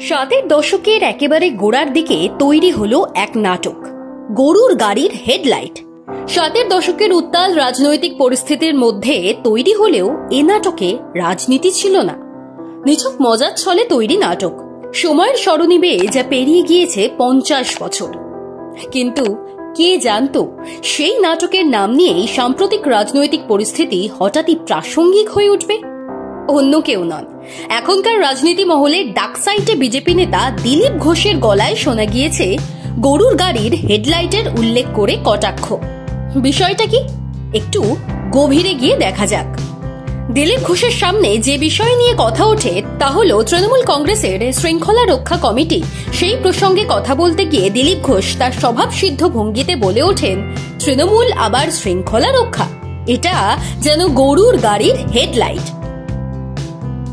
ষাটের দশকের একেবারে গোড়ার দিকে তৈরি হলো এক নাটক, গরুর গাড়ির হেডলাইট। ষাটের দশকের উত্তাল রাজনৈতিক পরিস্থিতির মধ্যে তৈরি হলেও এ নাটকে রাজনীতি ছিল না। নিছক মজার ছলে তৈরি নাটক, সময়ের সরণি বেয়ে যা পেরিয়ে গিয়েছে 50 বছর। কিন্তু কে জানতো সেই নাটকের নাম নিয়েই সাম্প্রতিক রাজনৈতিক পরিস্থিতি হঠাৎই প্রাসঙ্গিক হয়ে উঠবে। অন্য কেউ নন, এখনকার রাজনীতি মহলে ডাকসাইটে বিজেপি নেতা দিলীপ ঘোষের গলায় শোনা গিয়েছে গরুর গাড়ির হেডলাইটের উল্লেখ করে কটাক্ষ। বিষয়টা কি, একটু গভীরে গিয়ে দেখা যাক। দিলীপ ঘোষের সামনে যে বিষয় নিয়ে কথা ওঠে তা হল তৃণমূল কংগ্রেসের শৃঙ্খলা রক্ষা কমিটি। সেই প্রসঙ্গে কথা বলতে গিয়ে দিলীপ ঘোষ তার স্বভাব সিদ্ধ ভঙ্গিতে বলে ওঠেন, তৃণমূল আবার শৃঙ্খলা রক্ষা, এটা যেন গরুর গাড়ির হেডলাইট।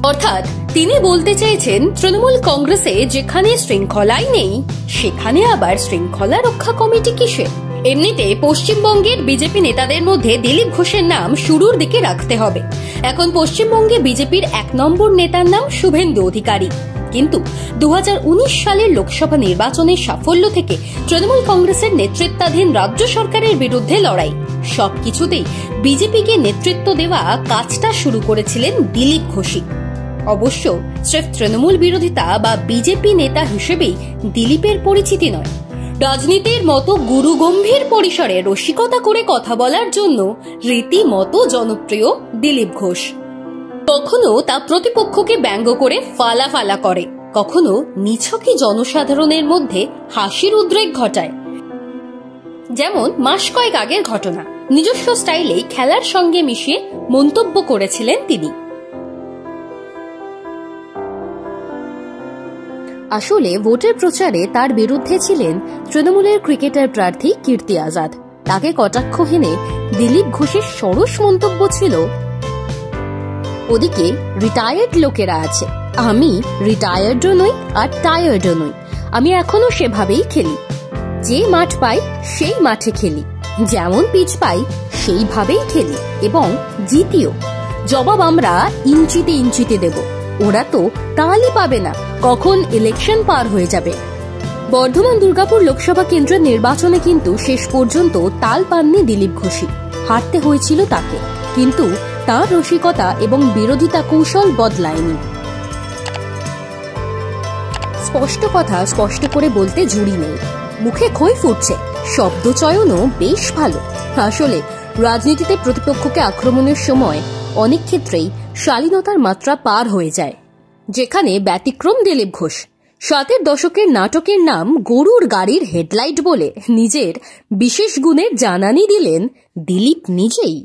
অর্থাৎ তিনি বলতে চেয়েছেন, তৃণমূল কংগ্রেসে যেখানে শৃঙ্খলাই নেই সেখানে আবার শৃঙ্খলা রক্ষা কমিটি কিসে? এমনিতে পশ্চিমবঙ্গের বিজেপি নেতাদের মধ্যে দিলীপ ঘোষের নাম শুরুর দিকে রাখতে হবে। এখন পশ্চিমবঙ্গে বিজেপির 1 নম্বর নেতার নাম শুভেন্দু অধিকারী। কিন্তু 2019 সালের লোকসভা নির্বাচনের সাফল্য থেকে তৃণমূল কংগ্রেসের নেতৃত্বাধীন রাজ্য সরকারের বিরুদ্ধে লড়াই, সবকিছুতেই বিজেপিকে নেতৃত্ব দেওয়া কাজটা শুরু করেছিলেন দিলীপ ঘোষই। অবশ্য স্রেফ তৃণমূল বিরোধিতা বা বিজেপি নেতা হিসেবেই দিলীপের পরিচিতি নয়, রাজনীতির মতো গুরুগম্ভীর পরিসরে রসিকতা করে কথা বলার জন্য রীতিমতো জনপ্রিয় দিলীপ ঘোষ। কখনো তা প্রতিপক্ষকে ব্যঙ্গ করে ফালা করে, কখনো নিছকই জনসাধারণের মধ্যে হাসির উদ্রেক ঘটায়। যেমন মাস কয়েক আগের ঘটনা, নিজস্ব স্টাইলেই খেলার সঙ্গে মিশিয়ে মন্তব্য করেছিলেন তিনি। আসলে ভোটের প্রচারে তার বিরুদ্ধে ছিলেন তৃণমূলের ক্রিকেটার প্রার্থী কীর্তি আজাদ। তাকে কটাক্ষ হেনে দিলীপ ঘোষের সরস মন্তব্য ছিল, ওদিকে রিটায়ার্ড লোকেরা আছে, আমি রিটায়ার্ডও নই আর টায়ার্ডও নই, আমি এখনো সেভাবেই খেলি, যে মাঠ পাই সেই মাঠে খেলি, যেমন পিচ পাই সেইভাবেই খেলি এবং জিতিও। জবাব আমরা ইঞ্চিতে ইঞ্চিতে দেব, ওরা তো তালই পাবে না কখন ইলেকশন পার হয়ে যাবে। বর্ধমান দুর্গাপুর লোকসভা কেন্দ্রের নির্বাচনে কিন্তু শেষ পর্যন্ত তাল পাননি দিলীপ ঘোষই, হারতে হয়েছিল তাকে। কিন্তু তার রসিকতা এবং বিরোধিতা কৌশল বদলায়নি। স্পষ্ট কথা স্পষ্ট করে বলতে জুড়ি নেই, মুখে খই ফুটছে, শব্দচয়নও বেশ ভালো। আসলে রাজনীতিতে প্রতিপক্ষকে আক্রমণের সময় অনেক ক্ষেত্রেই শালীনতার মাত্রা পার হয়ে যায়, যেখানে ব্যতিক্রম দিলীপ ঘোষ। 60-এর দশকের নাটকের নাম গরুর গাড়ির হেডলাইট বলে নিজের বিশেষ গুণের জানানি দিলেন দিলীপ নিজেই।